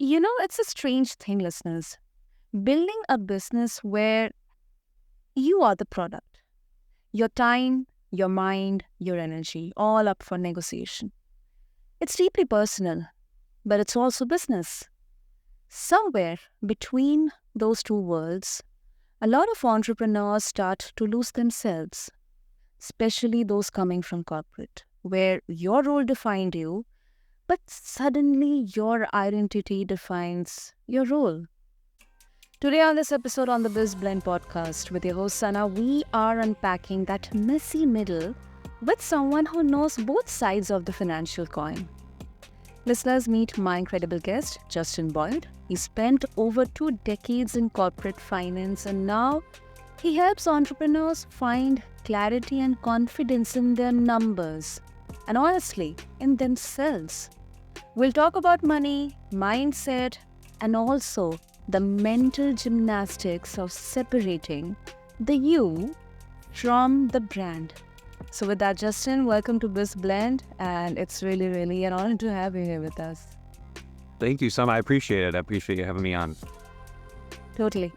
It's a strange thing, listeners. Building a business where you are the product, your time, your mind, your energy, all up for negotiation. It's deeply personal, but it's also business. Somewhere between those two worlds, a lot of entrepreneurs start to lose themselves, especially those coming from corporate, where your role defined you, but suddenly your identity defines your role. Today, on this episode on the BizBlend podcast with your host Sana, we are unpacking that messy middle with someone who knows both sides of the financial coin. Listeners, meet my incredible guest, Justin Boyd. He spent over 2 decades in corporate finance and now he helps entrepreneurs find clarity and confidence in their numbers and honestly, in themselves. We'll talk about money, mindset, and also the mental gymnastics of separating the you from the brand. So with that, Justin, welcome to BizBlend, and it's really an honor to have you here with us. Thank you, Sam. I appreciate it. I appreciate you having me on. Totally.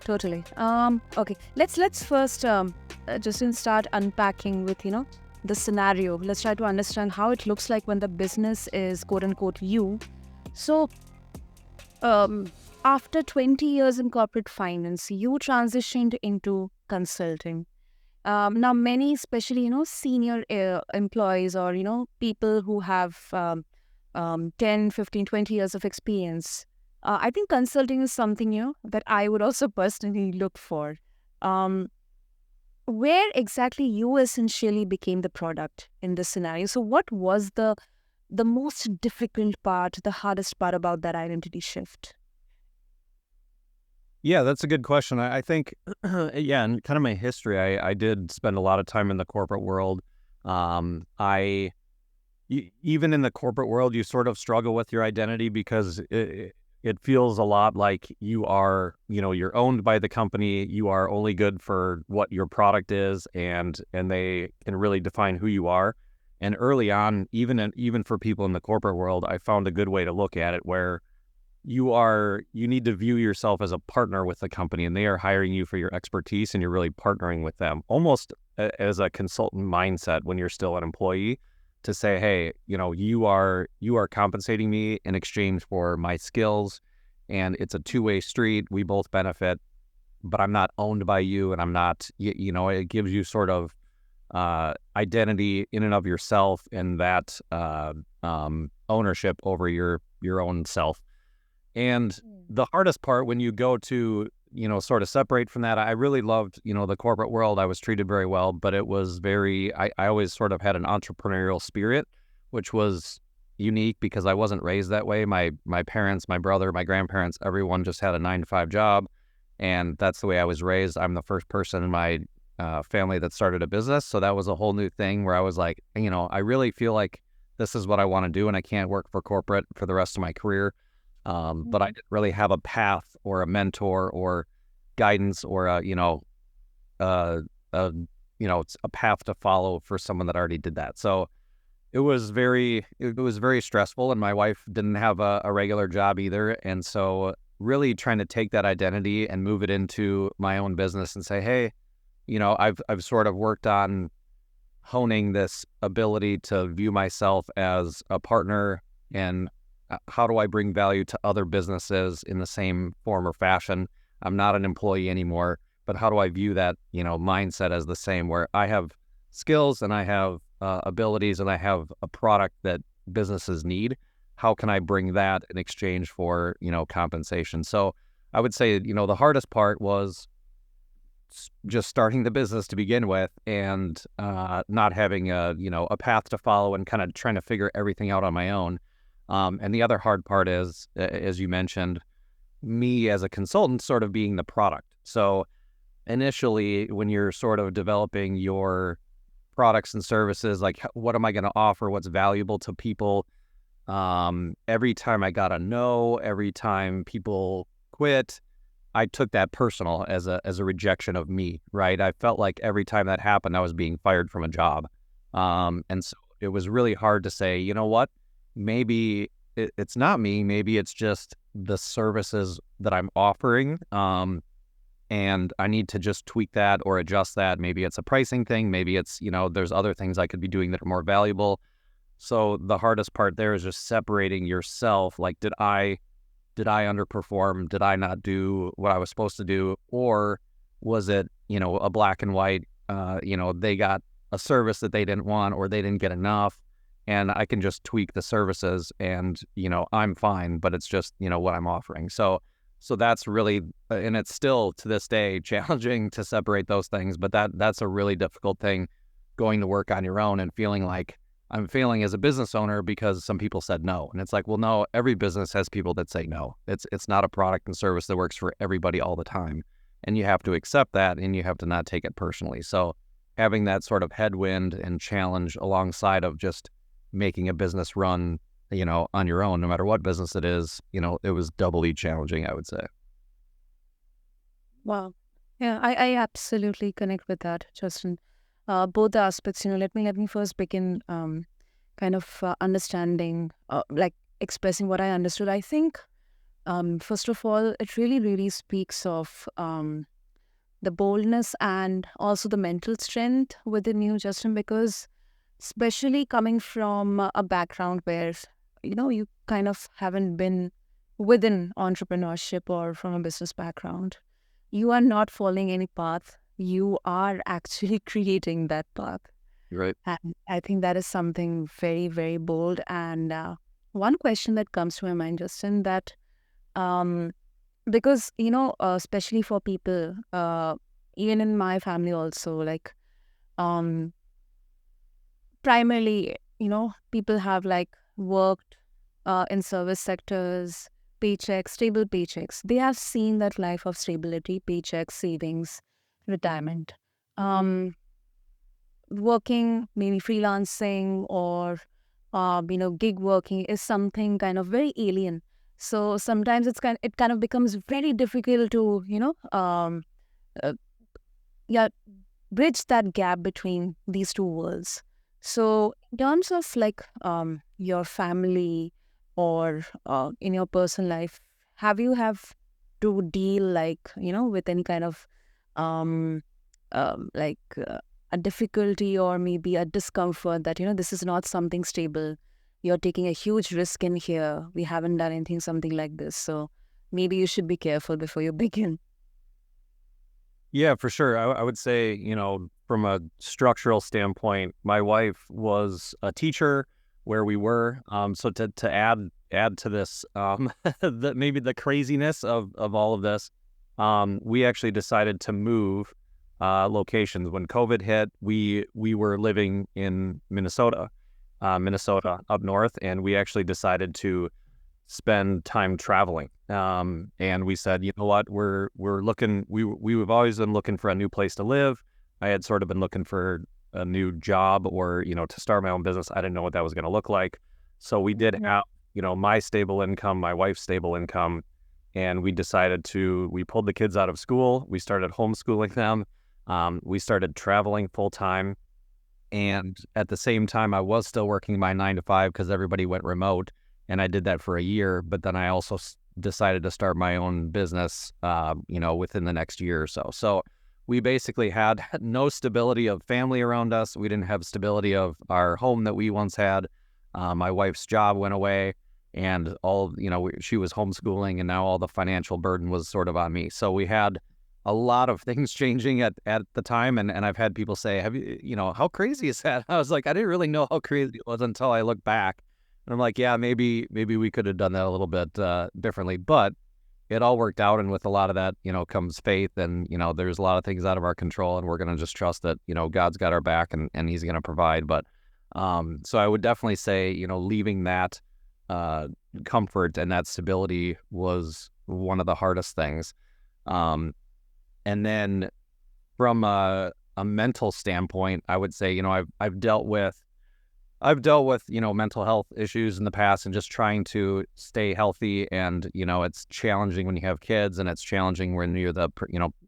Okay. Let's first, Justin, start unpacking with the scenario. Let's try to understand how it looks like when the business is quote unquote you. So, after 20 years in corporate finance, you transitioned into consulting. Now, many, especially, senior employees or, people who have 10, 15, 20 years of experience, I think consulting is something, that I would also personally look for. Where exactly you essentially became the product in this scenario? So what was the most difficult part, the hardest part about that identity shift? Yeah, that's a good question. I think, yeah, and kind of my history, I did spend a lot of time in the corporate world. Even in the corporate world, you sort of struggle with your identity because it feels a lot like you are, you're owned by the company. You are only good for what your product is, and they can really define who you are. And early on, even for people in the corporate world, I found a good way to look at it where you need to view yourself as a partner with the company, and they are hiring you for your expertise, and you're really partnering with them, almost as a consultant mindset when you're still an employee, to say, hey, you are compensating me in exchange for my skills, and it's a two-way street. We both benefit, but I'm not owned by you, and I'm not, it gives you sort of identity in and of yourself, and that ownership over your own self. And the hardest part when you go to, sort of separate from that, I really loved, the corporate world. I was treated very well, but it was I always sort of had an entrepreneurial spirit, which was unique because I wasn't raised that way. My parents, my brother, my grandparents, everyone just had a 9-to-5 job. And that's the way I was raised. I'm the first person in my family that started a business. So that was a whole new thing where I was like, I really feel like this is what I want to do, and I can't work for corporate for the rest of my career. But I didn't really have a path or a mentor or guidance or it's a path to follow for someone that already did that. So it was very stressful, and my wife didn't have a regular job either. And so really trying to take that identity and move it into my own business and say, hey, I've sort of worked on honing this ability to view myself as a partner, and how do I bring value to other businesses in the same form or fashion? I'm not an employee anymore, but how do I view that, mindset as the same, where I have skills and I have abilities and I have a product that businesses need? How can I bring that in exchange for, compensation? So I would say, the hardest part was just starting the business to begin with, and not having a path to follow, and kind of trying to figure everything out on my own. And the other hard part is, as you mentioned, me as a consultant sort of being the product. So initially, when you're sort of developing your products and services, like what am I going to offer? What's valuable to people? Every time I got a no, every time people quit, I took that personal as a rejection of me, right? I felt like every time that happened, I was being fired from a job. And so it was really hard to say, you know what? Maybe it's not me. Maybe it's just the services that I'm offering. And I need to just tweak that or adjust that. Maybe it's a pricing thing. Maybe it's, there's other things I could be doing that are more valuable. So the hardest part there is just separating yourself. Like, did I underperform? Did I not do what I was supposed to do? Or was it, a black and white, they got a service that they didn't want or they didn't get enough, and I can just tweak the services and, I'm fine, but it's just, what I'm offering. So that's really, and it's still to this day challenging to separate those things, but that's a really difficult thing, going to work on your own and feeling like I'm failing as a business owner because some people said no. And it's like, well, no, every business has people that say no. It's not a product and service that works for everybody all the time. And you have to accept that, and you have to not take it personally. So having that sort of headwind and challenge alongside of just making a business run, on your own, no matter what business it is, it was doubly challenging, I would say. Wow. Yeah, I absolutely connect with that, Justin. Both aspects, let me first begin kind of understanding, like expressing what I understood. I think, first of all, it really, really speaks of the boldness and also the mental strength within you, Justin, because especially coming from a background where, you kind of haven't been within entrepreneurship or from a business background, you are not following any path. You are actually creating that path. Right. And I think that is something very, very bold. And one question that comes to my mind, Justin, that um, because, especially for people, even in my family also, like, um, primarily, people have like worked in service sectors, paychecks, stable paychecks. They have seen that life of stability, paychecks, savings, retirement. Um, Working, maybe freelancing or gig working is something kind of very alien. So sometimes it kind of becomes very difficult to uh, yeah, bridge that gap between these two worlds. So in terms of like your family or in your personal life, have you have to deal like with any kind of um like a difficulty or maybe a discomfort that this is not something stable, you're taking a huge risk in here, we haven't done anything something like this, so maybe you should be careful before you begin. Yeah, for sure. I would say, from a structural standpoint, my wife was a teacher where we were. So to add to this, maybe the craziness of all of this, we actually decided to move locations when COVID hit. We were living in Minnesota, up north, and we actually decided to spend time traveling. And we said, you know what, we're looking, we've always been looking for a new place to live. I had sort of been looking for a new job or, to start my own business. I didn't know what that was going to look like. So we did have, my stable income, my wife's stable income, and we pulled the kids out of school. We started homeschooling them. We started traveling full time. And at the same time, I was still working my 9 to 5 because everybody went remote. And I did that for a year. But then I also decided to start my own business, within the next year or so. So we basically had no stability of family around us. We didn't have stability of our home that we once had. My wife's job went away, and she was homeschooling, and now all the financial burden was sort of on me. So we had a lot of things changing at the time. And I've had people say, have you, how crazy is that? I was like, I didn't really know how crazy it was until I look back. And I'm like, yeah, maybe we could have done that a little bit differently, but it all worked out. And with a lot of that, comes faith, and, there's a lot of things out of our control, and we're going to just trust that, God's got our back, and he's going to provide. But so I would definitely say, leaving that comfort and that stability was one of the hardest things. And then from a mental standpoint, I would say, I've dealt with, mental health issues in the past, and just trying to stay healthy. And, it's challenging when you have kids, and it's challenging when you're the,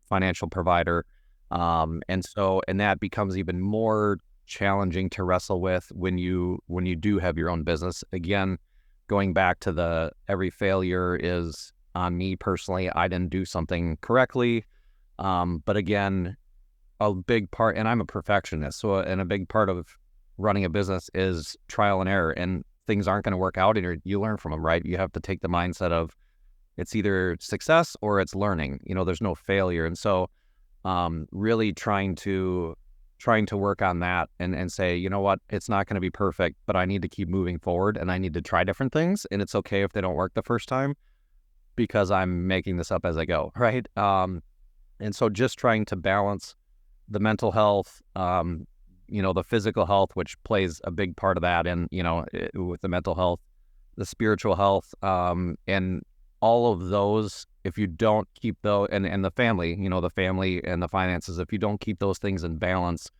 financial provider. And that becomes even more challenging to wrestle with when you do have your own business. Again, going back to the every failure is on me personally. I didn't do something correctly. But again, a big part, and I'm a perfectionist, so and a big part of running a business is trial and error, and things aren't going to work out, and you learn from them, right? You have to take the mindset of it's either success or it's learning. There's no failure, and so really trying to work on that and say, you know what, it's not going to be perfect, but I need to keep moving forward, and I need to try different things, and it's okay if they don't work the first time because I'm making this up as I go, right? And so just trying to balance the mental health, the physical health, which plays a big part of that, and with the mental health, the spiritual health, and all of those. If you don't keep those, and the family, the family and the finances, if you don't keep those things in balance,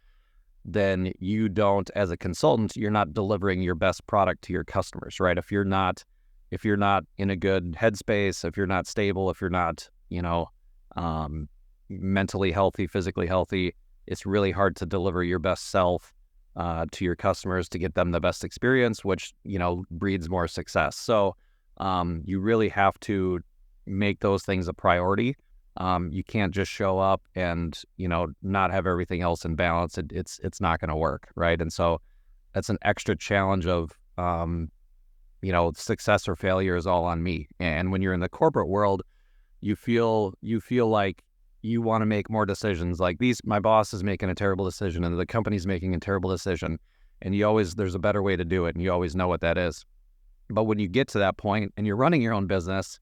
then you don't, as a consultant, you're not delivering your best product to your customers, right? If you're not in a good headspace, if you're not stable, if you're not, mentally healthy, physically healthy, it's really hard to deliver your best self to your customers to get them the best experience, which, breeds more success. So you really have to make those things a priority. You can't just show up and, not have everything else in balance. It's not going to work, right? And so that's an extra challenge of, success or failure is all on me. And when you're in the corporate world, you feel like you want to make more decisions. Like my boss is making a terrible decision and the company's making a terrible decision. And there's a better way to do it. And you always know what that is. But when you get to that point and you're running your own business,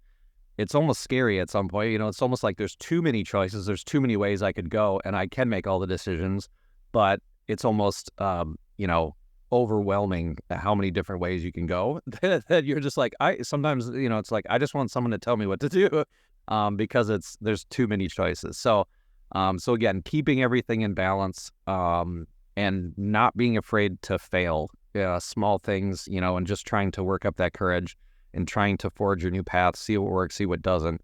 it's almost scary at some point. It's almost like there's too many choices. There's too many ways I could go and I can make all the decisions, but it's almost, overwhelming how many different ways you can go that you're just like, sometimes, it's like, I just want someone to tell me what to do, because there's too many choices. So again, keeping everything in balance, and not being afraid to fail, small things, and just trying to work up that courage and trying to forge your new path, see what works, see what doesn't,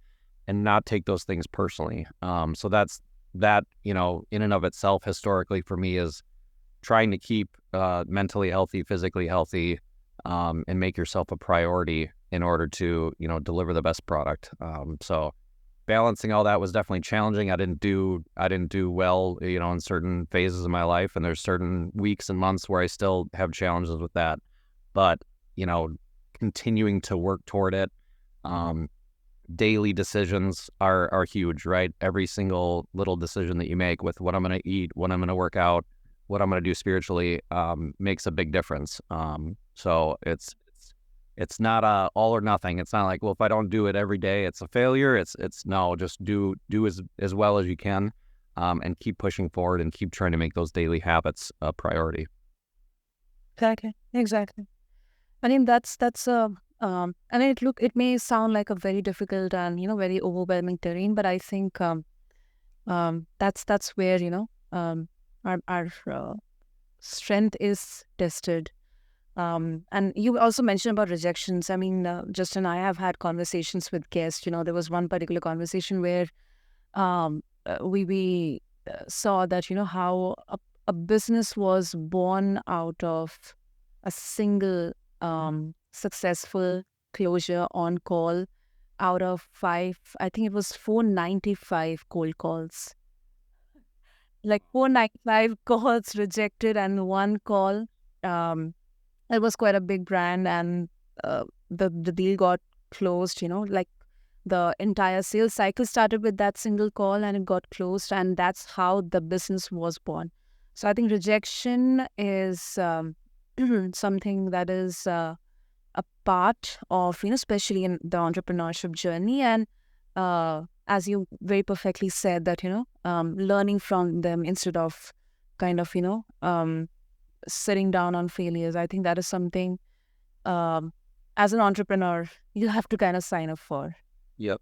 and not take those things personally. So that's that, in and of itself, historically for me, is trying to keep mentally healthy, physically healthy, and make yourself a priority in order to, deliver the best product. So balancing all that was definitely challenging. I didn't do well, in certain phases of my life, and there's certain weeks and months where I still have challenges with that. But, continuing to work toward it. Daily decisions are huge, right? Every single little decision that you make with what I'm going to eat, what I'm going to work out, what I'm going to do spiritually, makes a big difference. So it's not a all or nothing. It's not like, well, if I don't do it every day, it's a failure. It's no, just do as well as you can, and keep pushing forward and keep trying to make those daily habits a priority. Exactly. I mean, that's and it may sound like a very difficult and very overwhelming terrain, but I think that's where our strength is tested. And you also mentioned about rejections. I mean, Justin, I have had conversations with guests. There was one particular conversation where we saw that how a business was born out of a single successful closure on call out of 5, I think it was 495 cold calls. Like 495 calls rejected and one call. It was quite a big brand, and the deal got closed, like the entire sales cycle started with that single call and it got closed, and that's how the business was born. So I think rejection is something that is a part of, especially in the entrepreneurship journey. And as you very perfectly said that, learning from them instead of kind of, sitting down on failures. I think that is something, as an entrepreneur, you have to kind of sign up for. Yep.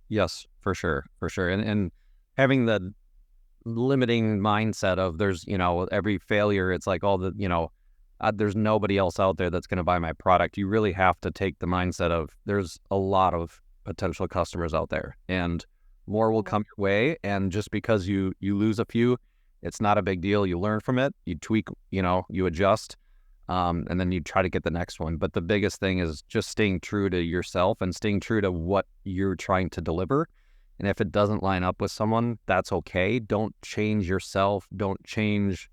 Yes, for sure. And having the limiting mindset of there's, every failure, it's like all the, there's nobody else out there that's going to buy my product. You really have to take the mindset of there's a lot of potential customers out there and more will come your way. And just because you lose a few, it's not a big deal. You learn from it, you tweak, you adjust. and then you try to get the next one. But the biggest thing is just staying true to yourself and staying true to what you're trying to deliver. And if it doesn't line up with someone, that's okay. Don't change yourself. Don't change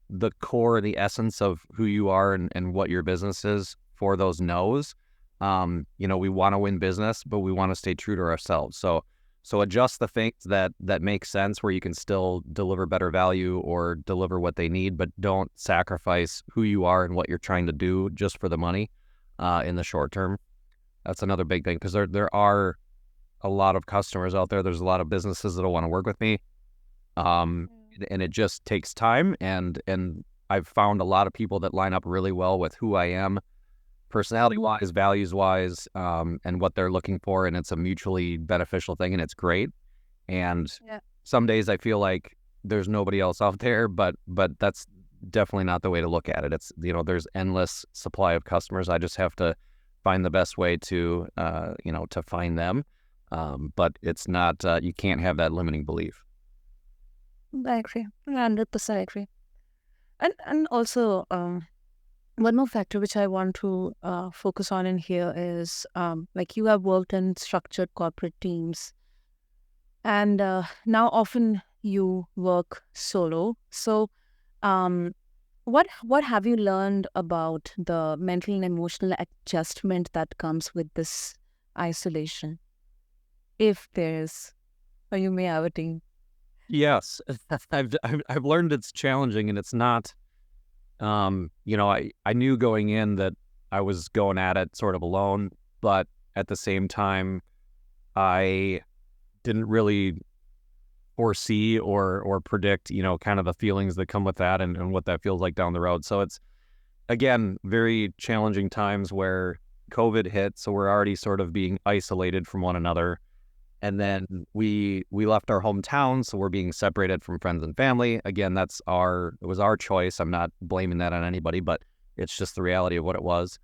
the core, the essence of who you are and what your business is for those no's. We want to win business, but we want to stay true to ourselves. So adjust the things that make sense where you can still deliver better value or deliver what they need, but don't sacrifice who you are and what you're trying to do just for the money in the short term. That's another big thing, because there are a lot of customers out there. There's a lot of businesses that'll want to work with me. And it just takes time. And I've found a lot of people that line up really well with who I am, personality-wise, values-wise, and what they're looking for. And it's a mutually beneficial thing, and it's great. And some days I feel like there's nobody else out there, but that's definitely not the way to look at it. It's, there's endless supply of customers. I just have to find the best way to find them. But it's not, you can't have that limiting belief. I agree. 100% agree. And also, one more factor which I want to focus on in here is like you have worked in structured corporate teams, and now often you work solo. So, what have you learned about the mental and emotional adjustment that comes with this isolation, if there is, or you may have a team? Yes, I've learned it's challenging, and it's not. I knew going in that I was going at it sort of alone, but at the same time, I didn't really foresee or predict, kind of the feelings that come with that and what that feels like down the road. So it's, again, very challenging times where COVID hit, so we're already sort of being isolated from one another. And then we left our hometown, so we're being separated from friends and family. Again, it was our choice. I'm not blaming that on anybody, but it's just the reality of what it was.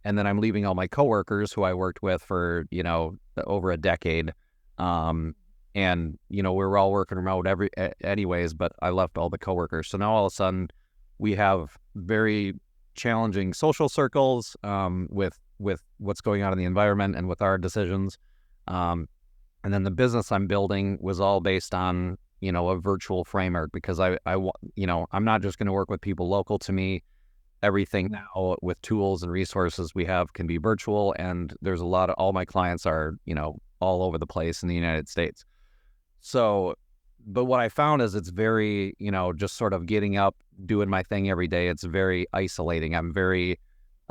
And then I'm leaving all my coworkers who I worked with for, over a decade. And, we were all working remote anyways, but I left all the coworkers. So now all of a sudden we have very challenging social circles with what's going on in the environment and with our decisions. And then the business I'm building was all based on, a virtual framework, because I'm not just going to work with people local to me. Everything now with tools and resources we have can be virtual. And there's all my clients are, all over the place in the United States. So, but what I found is it's very, just sort of getting up, doing my thing every day. It's very isolating. I'm very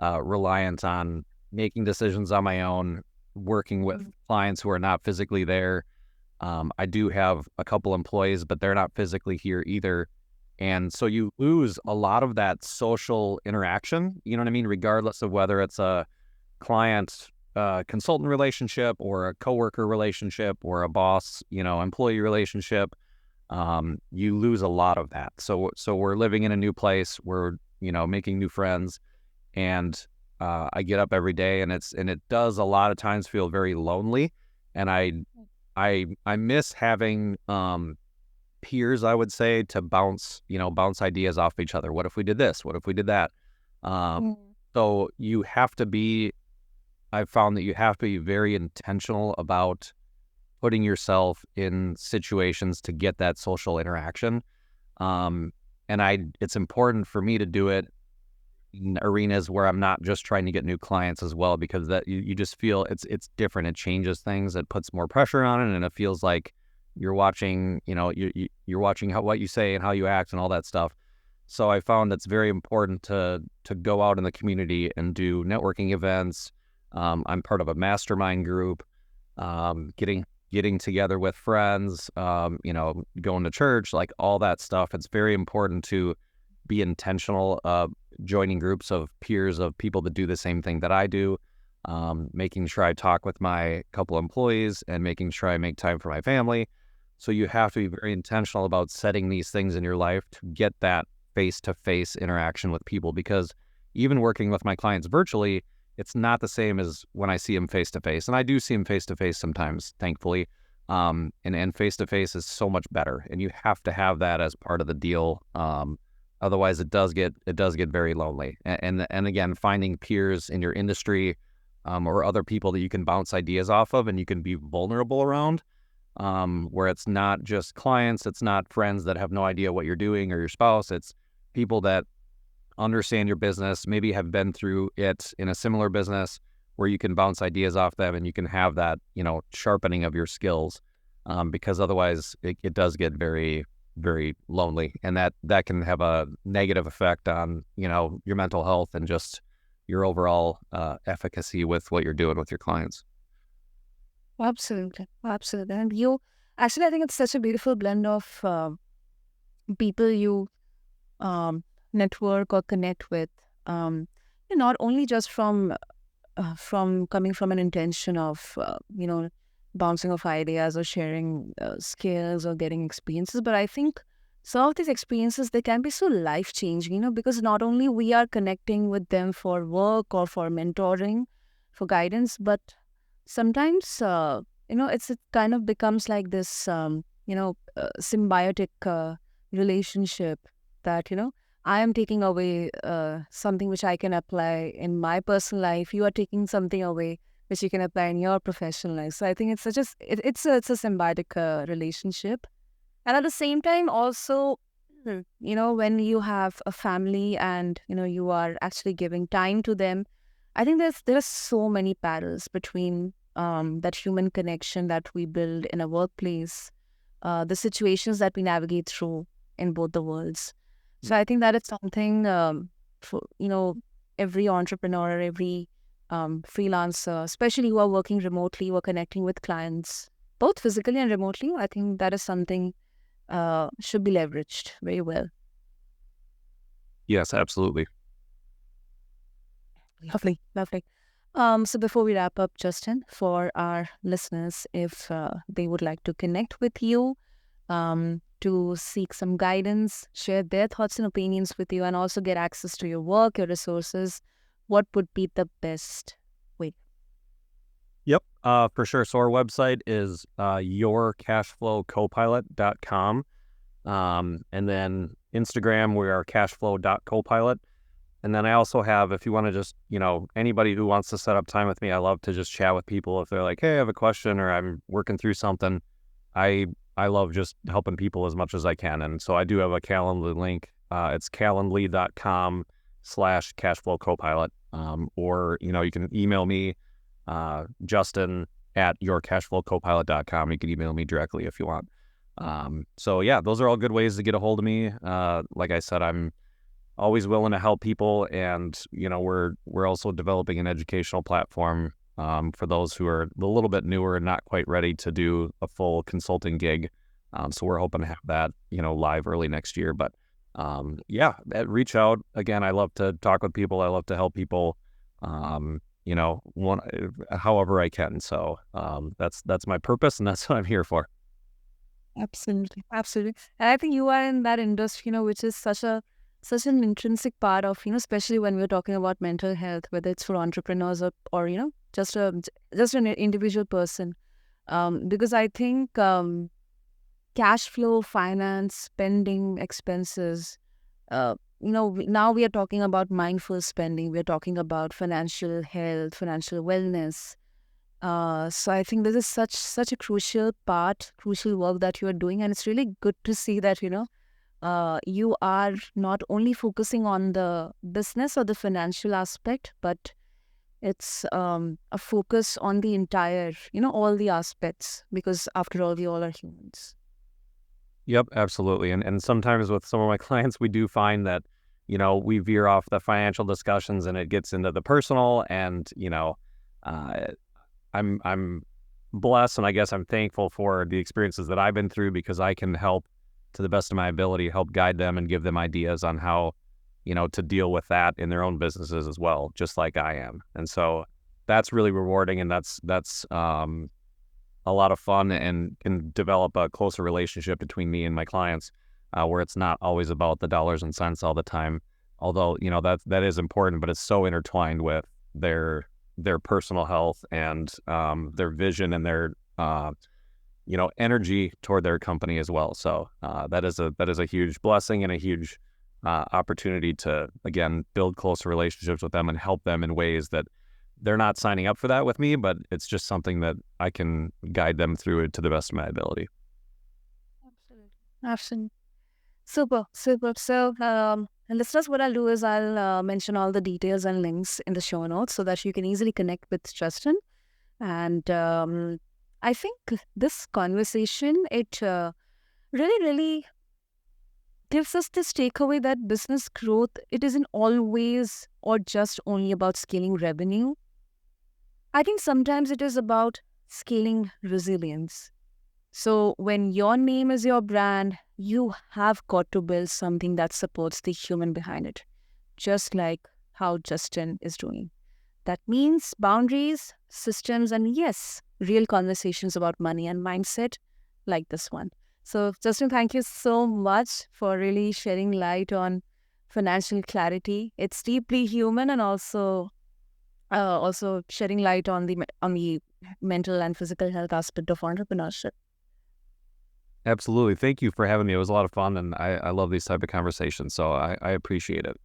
reliant on making decisions on my own, working with clients who are not physically there. I do have a couple employees, but they're not physically here either. And so you lose a lot of that social interaction, you know what I mean? Regardless of whether it's a client consultant relationship or a coworker relationship or a boss, employee relationship, you lose a lot of that. So we're living in a new place, we're, making new friends, and I get up every day, and it does a lot of times feel very lonely. And I miss having peers, I would say, to bounce ideas off each other. What if we did this? What if we did that? So I've found that you have to be very intentional about putting yourself in situations to get that social interaction. And it's important for me to do it in arenas where I'm not just trying to get new clients as well, because that you just feel it's different. It changes things. It puts more pressure on it, and it feels like you're watching, you're watching what you say and how you act and all that stuff. So I found it's very important to go out in the community and do networking events. I'm part of a mastermind group, getting together with friends, going to church, like all that stuff. It's very important to be intentional, joining groups of peers of people that do the same thing that I do, making sure I talk with my couple employees and making sure I make time for my family. So you have to be very intentional about setting these things in your life to get that face-to-face interaction with people, because even working with my clients virtually, it's not the same as when I see them face-to-face. And I do see them face-to-face sometimes, thankfully. And face-to-face is so much better. And you have to have that as part of the deal Otherwise, it does get very lonely. And again, finding peers in your industry, or other people that you can bounce ideas off of and you can be vulnerable around, where it's not just clients, it's not friends that have no idea what you're doing or your spouse. It's people that understand your business, maybe have been through it in a similar business, where you can bounce ideas off them and you can have that, sharpening of your skills. Because otherwise it does get very, very lonely, and that can have a negative effect on, your mental health and just your overall efficacy with what you're doing with your clients. Absolutely. Absolutely. And you actually, I think it's such a beautiful blend of people you network or connect with, not only just from coming from an intention of bouncing off ideas or sharing skills or getting experiences, but I think some of these experiences, they can be so life changing, because not only we are connecting with them for work or for mentoring, for guidance, but sometimes it kind of becomes like this symbiotic relationship that I am taking away something which I can apply in my personal life. You are taking something away which you can apply in your professional life. So I think it's such a it's a symbiotic relationship. And at the same time, also, when you have a family and you are actually giving time to them, I think there's so many parallels between that human connection that we build in a workplace, the situations that we navigate through in both the worlds. So I think that is something for every entrepreneur, every freelancer, especially who are working remotely, who are connecting with clients, both physically and remotely. I think that is something should be leveraged very well. Yes, absolutely. Lovely, lovely. So before we wrap up, Justin, for our listeners, if they would like to connect with you, to seek some guidance, share their thoughts and opinions with you, and also get access to your work, your resources, what would be the best way? Yep, for sure. So our website is yourcashflowcopilot.com. And then Instagram, we are cashflow.copilot. And then I also have, if you want to just, anybody who wants to set up time with me, I love to just chat with people. If they're like, hey, I have a question or I'm working through something, I love just helping people as much as I can. And so I do have a Calendly link. It's calendly.com/cashflowcopilot. Or, you can email me, Justin at yourcashflowcopilot.com. You can email me directly if you want. So yeah, those are all good ways to get a hold of me. Like I said, I'm always willing to help people, and we're also developing an educational platform for those who are a little bit newer and not quite ready to do a full consulting gig. So we're hoping to have that live early next year. But yeah, reach out again. I love to talk with people. I love to help people. However I can. So that's my purpose, and that's what I'm here for. Absolutely, absolutely. And I think you are in that industry, which is such an intrinsic part of, especially when we're talking about mental health, whether it's for entrepreneurs or just an individual person. Because I think cash flow, finance, spending, expenses, now we are talking about mindful spending. We're talking about financial health, financial wellness. So I think this is such a crucial work that you are doing, and it's really good to see that you are not only focusing on the business or the financial aspect, but it's a focus on the entire, all the aspects, because after all, we all are humans. Yep, absolutely. And sometimes with some of my clients, we do find that, we veer off the financial discussions and it gets into the personal. And, uh, I'm blessed, and I guess I'm thankful for the experiences that I've been through, because I can help to the best of my ability, help guide them and give them ideas on how, to deal with that in their own businesses as well, just like I am. And so that's really rewarding, and that's a lot of fun, and can develop a closer relationship between me and my clients, where it's not always about the dollars and cents all the time. Although, that is important, but it's so intertwined with their personal health and their vision and their energy toward their company as well. So that is a huge blessing and a huge opportunity to, again, build closer relationships with them and help them in ways that they're not signing up for that with me, but it's just something that I can guide them through it to the best of my ability. Absolutely. Absolutely. Super, super. So, and listeners, what I'll do is I'll mention all the details and links in the show notes so that you can easily connect with Justin. And I think this conversation, it really, really gives us this takeaway that business growth, it isn't always or just only about scaling revenue. I think sometimes it is about scaling resilience. So when your name is your brand, you have got to build something that supports the human behind it, just like how Justin is doing. That means boundaries, systems, and yes, real conversations about money and mindset like this one. So, Justin, thank you so much for really shedding light on financial clarity. It's deeply human and also shedding light on the mental and physical health aspect of entrepreneurship. Absolutely. Thank you for having me. It was a lot of fun, and I love these type of conversations, so I appreciate it.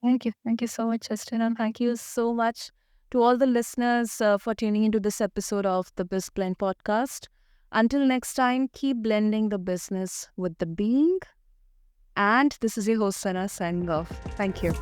Thank you. Thank you so much, Justin. And thank you so much to all the listeners for tuning into this episode of the BizBlend podcast. Until next time, keep blending the business with the being. And this is your host, Sana, signing off. Thank you.